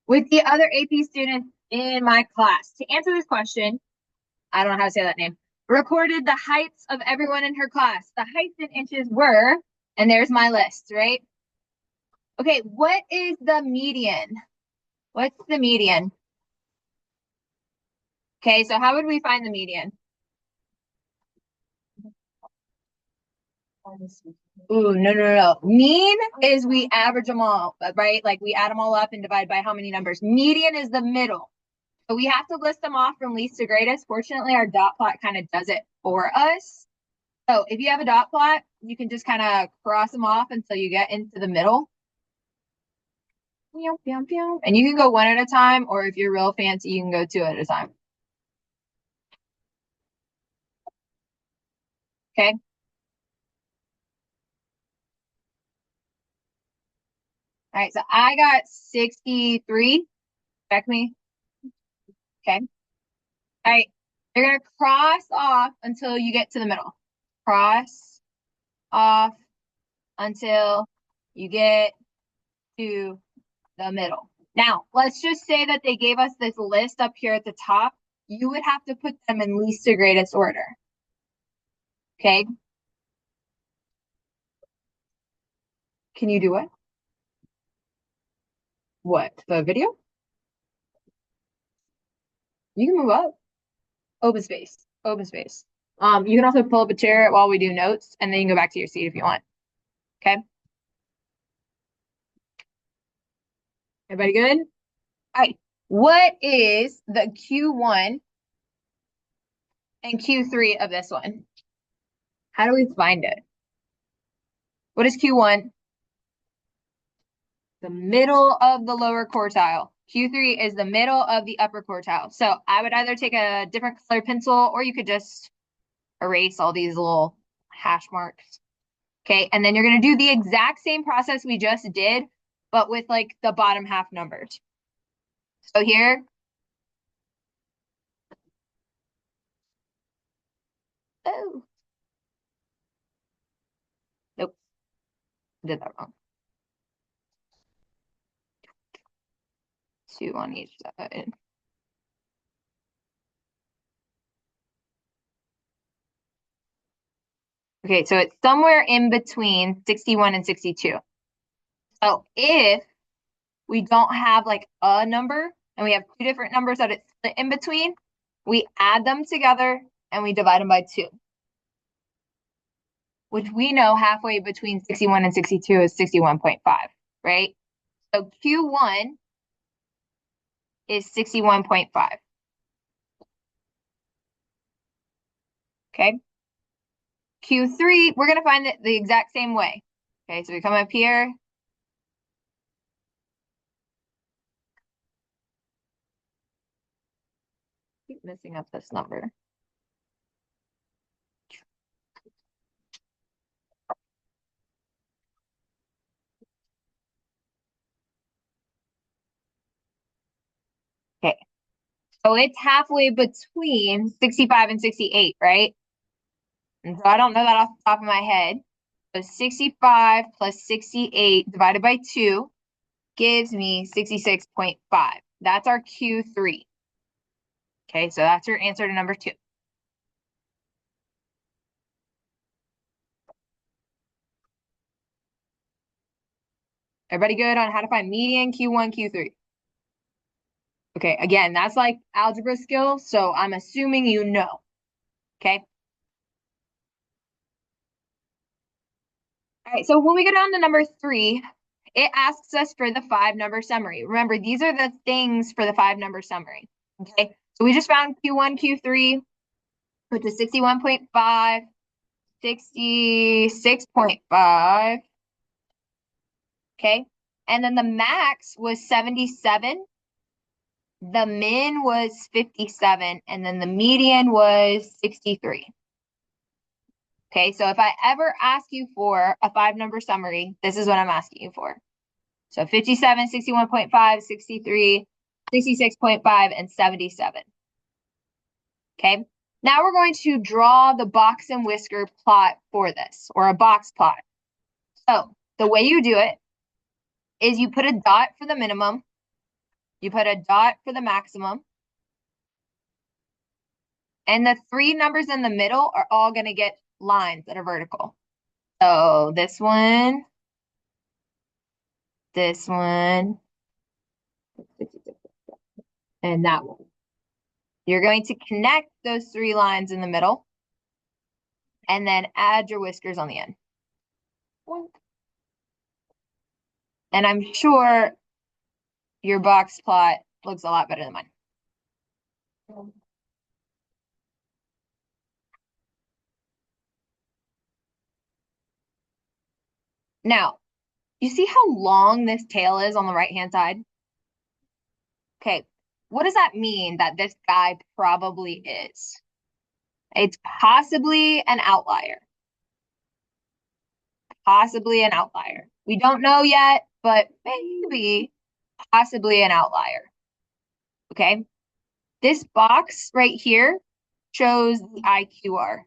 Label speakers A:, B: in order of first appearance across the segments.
A: with the other AP students in my class. To answer this question, I don't know how to say that name, recorded the heights of everyone in her class. The heights in inches were, and there's my list, right? Okay, what is the median? What's the median? Okay, so how would we find the median? Ooh, no. Mean is we average them all, right? Like we add them all up and divide by how many numbers. Median is the middle. So we have to list them off from least to greatest. Fortunately, our dot plot kind of does it for us. So if you have a dot plot, you can just kind of cross them off until you get into the middle. And you can go one at a time, or if you're real fancy, you can go two at a time. Okay. All right, so I got 63. Check me. Okay. All right. You're going to cross off until you get to the middle. Cross off until you get to the middle. Now, let's just say that they gave us this list up here at the top. You would have to put them in least to greatest order. Okay. Can you do it? What? The video? You can move up. Open space. Open space. You can also pull up a chair while we do notes, and then you can go back to your seat if you want. Okay. Everybody good? All right. What is the Q1 and Q3 of this one? How do we find it? What is Q1? The middle of the lower quartile. Q3 is the middle of the upper quartile. So I would either take a different color pencil, or you could just erase all these little hash marks. Okay, and then you're going to do the exact same process we just did, but with like the bottom half numbers. So here, oh, nope, did that wrong. 2 on each side. Okay, so it's somewhere in between 61 and 62. So if we don't have like a number and we have two different numbers that it's split in between, we add them together and we divide them by 2. Which we know halfway between 61 and 62 is 61.5, right? So Q1 is 61.5. Okay. Q3, we're going to find it the exact same way. Okay, so we come up here. Keep messing up this number. Okay, so it's halfway between 65 and 68, right? And so I don't know that off the top of my head. So 65 plus 68 divided by 2 gives me 66.5. That's our Q3. Okay, so that's your answer to number 2. Everybody good on how to find median, Q1, Q3? Okay, again, that's like algebra skills, so I'm assuming you know. Okay. All right, so when we go down to number 3, it asks us for the 5-number summary. Remember, these are the things for the 5-number summary. Okay, so we just found Q1, Q3, which is 61.5, 66.5. Okay, and then the max was 77. The min was 57, and then the median was 63. Okay, so if I ever ask you for a 5-number summary, this is what I'm asking you for. So 57, 61.5, 63, 66.5, and 77. Okay, now we're going to draw the box and whisker plot for this, or a box plot. So the way you do it is you put a dot for the minimum, You put a dot for the maximum. And the three numbers in the middle are all going to get lines that are vertical. So this one, and that one. You're going to connect those three lines in the middle and then add your whiskers on the end. And I'm sure your box plot looks a lot better than mine. Now, you see how long this tail is on the right-hand side? Okay, what does that mean that this guy probably is? It's possibly an outlier. Possibly an outlier. We don't know yet, but maybe possibly an outlier. Okay, this box right here shows the IQR.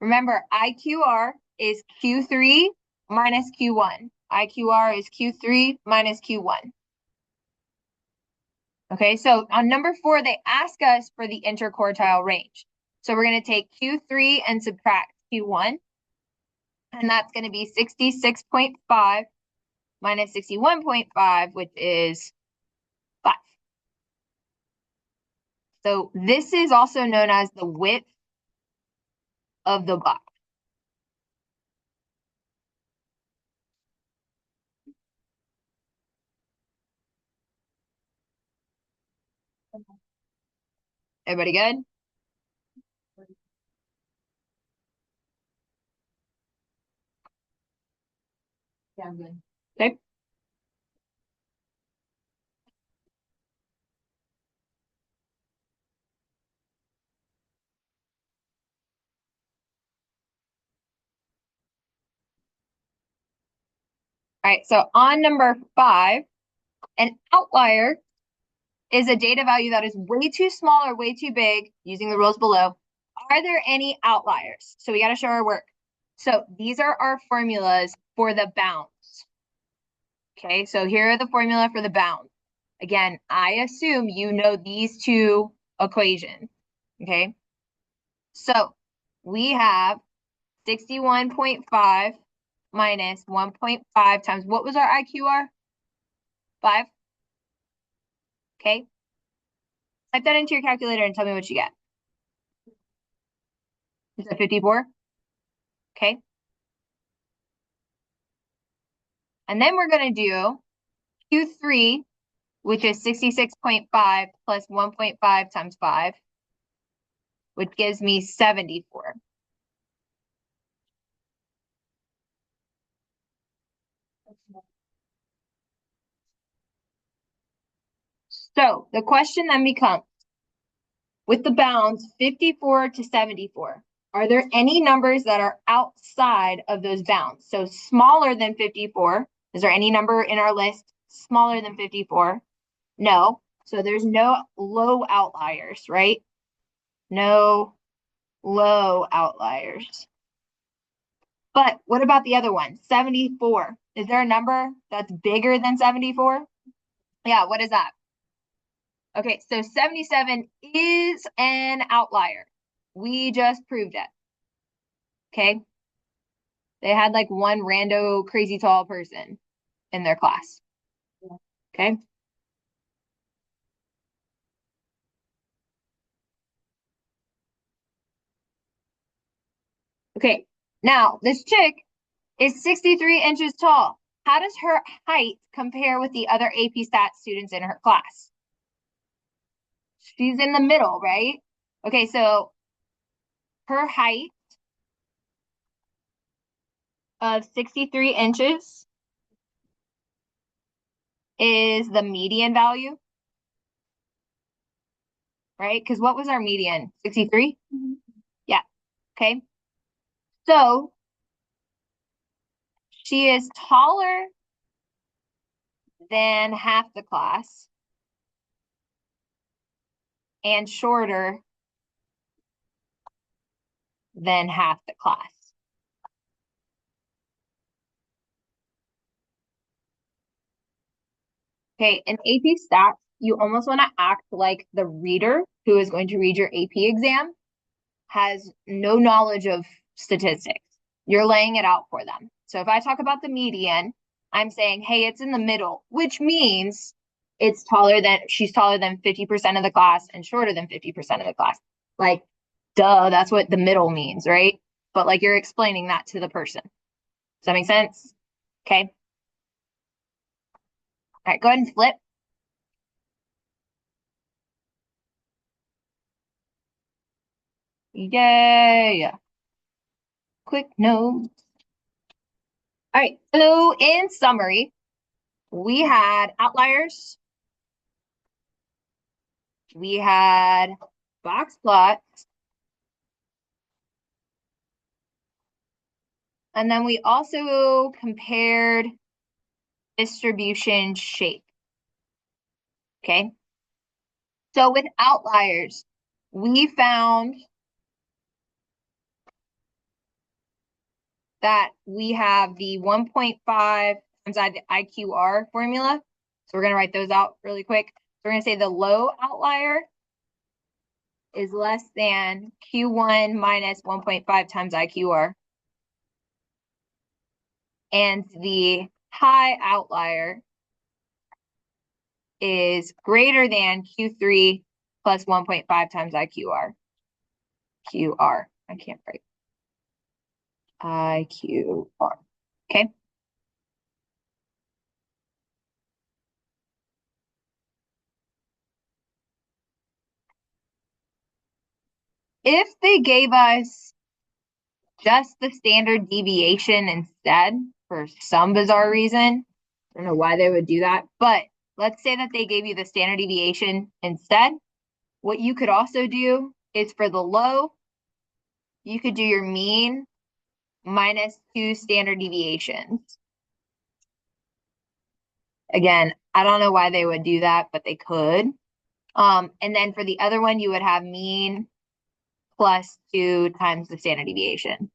A: Remember, IQR is Q3 minus Q1. IQR is Q3 minus Q1. Okay, so on number 4, they ask us for the interquartile range. So we're going to take Q3 and subtract Q1. And that's going to be 66.5 minus 61.5, which is 5. So this is also known as the width of the box. Everybody good? Yeah, I'm good. Okay. All right, so on number 5, an outlier is a data value that is way too small or way too big, using the rules below. Are there any outliers? So we got to show our work. So these are our formulas for the bounds. Okay, so here are the formula for the bounds. Again, I assume you know these two equations. Okay, so we have 61.5 minus 1.5 times, what was our IQR? 5. Okay, type that into your calculator and tell me what you get. Is that 54? Okay. And then we're going to do Q3, which is 66.5 plus 1.5 times 5, which gives me 74. So the question then becomes, with the bounds 54 to 74, are there any numbers that are outside of those bounds? So smaller than 54. Is there any number in our list smaller than 54? No. So there's no low outliers, right? No low outliers. But what about the other one? 74. Is there a number that's bigger than 74? Yeah, what is that? Okay, so 77 is an outlier. We just proved it. Okay. They had like one rando crazy tall person in their class. Okay. Okay. Now, this chick is 63 inches tall. How does her height compare with the other AP Stats students in her class? She's in the middle, right? Okay, so her height of 63 inches is the median value, right? Because what was our median? 63? Mm-hmm. Yeah. Okay. So she is taller than half the class and shorter than half the class. Okay, in AP Stats, you almost want to act like the reader who is going to read your AP exam has no knowledge of statistics. You're laying it out for them. So if I talk about the median, I'm saying, hey, it's in the middle, which means she's taller than 50% of the class and shorter than 50% of the class. Like, duh, that's what the middle means, right? But like you're explaining that to the person. Does that make sense? Okay. All right, go ahead and flip. Yay. Quick notes. All right, so in summary, we had outliers, we had box plots, and then we also compared distribution shape. Okay, so with outliers, we found that we have the 1.5 times the IQR formula. So we're going to write those out really quick. So we're going to say the low outlier is less than Q1 minus 1.5 times IQR. And the high outlier is greater than Q3 plus 1.5 times IQR. QR. I can't write. IQR. Okay. If they gave us just the standard deviation instead, for some bizarre reason, I don't know why they would do that, but let's say that they gave you the standard deviation instead. What you could also do is for the low, you could do your mean minus 2 standard deviations. Again, I don't know why they would do that, but they could. And then for the other one, you would have mean plus 2 times the standard deviation.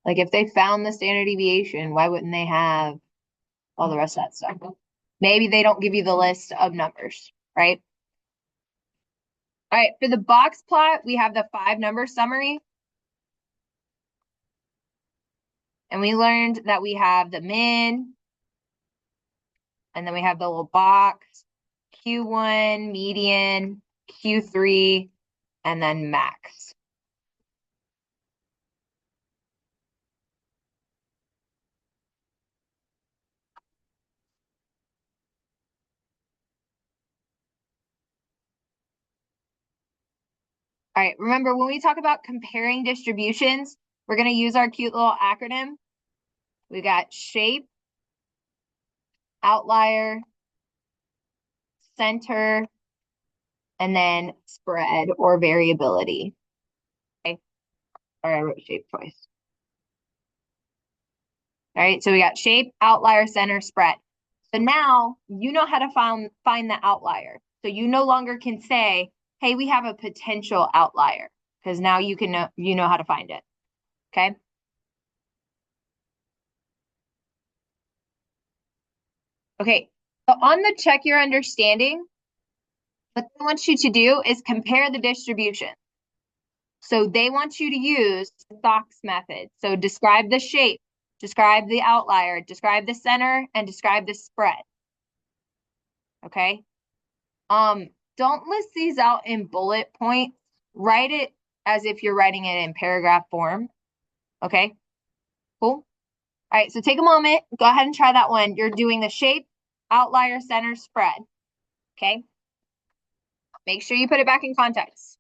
A: Like if they found the standard deviation, why wouldn't they have all the rest of that stuff? Maybe they don't give you the list of numbers, right? All right, for the box plot, we have the 5-number summary. And we learned that we have the min, and then we have the little box, Q1, median, Q3, and then max. All right, remember when we talk about comparing distributions, we're going to use our cute little acronym. We got shape, outlier, center, and then spread or variability. Okay, or I wrote shape twice. All right, so we got shape, outlier, center, spread. So now you know how to find the outlier. So you no longer can say, hey, we have a potential outlier, because now you know how to find it. Okay. Okay. So on the check your understanding, what they want you to do is compare the distribution. So they want you to use the Stokes method. So describe the shape, describe the outlier, describe the center, and describe the spread. Okay. Don't list these out in bullet points. Write it as if you're writing it in paragraph form. Okay, cool. All right, so take a moment, go ahead and try that one. You're doing the shape, outlier, center, spread. Okay. Make sure you put it back in context.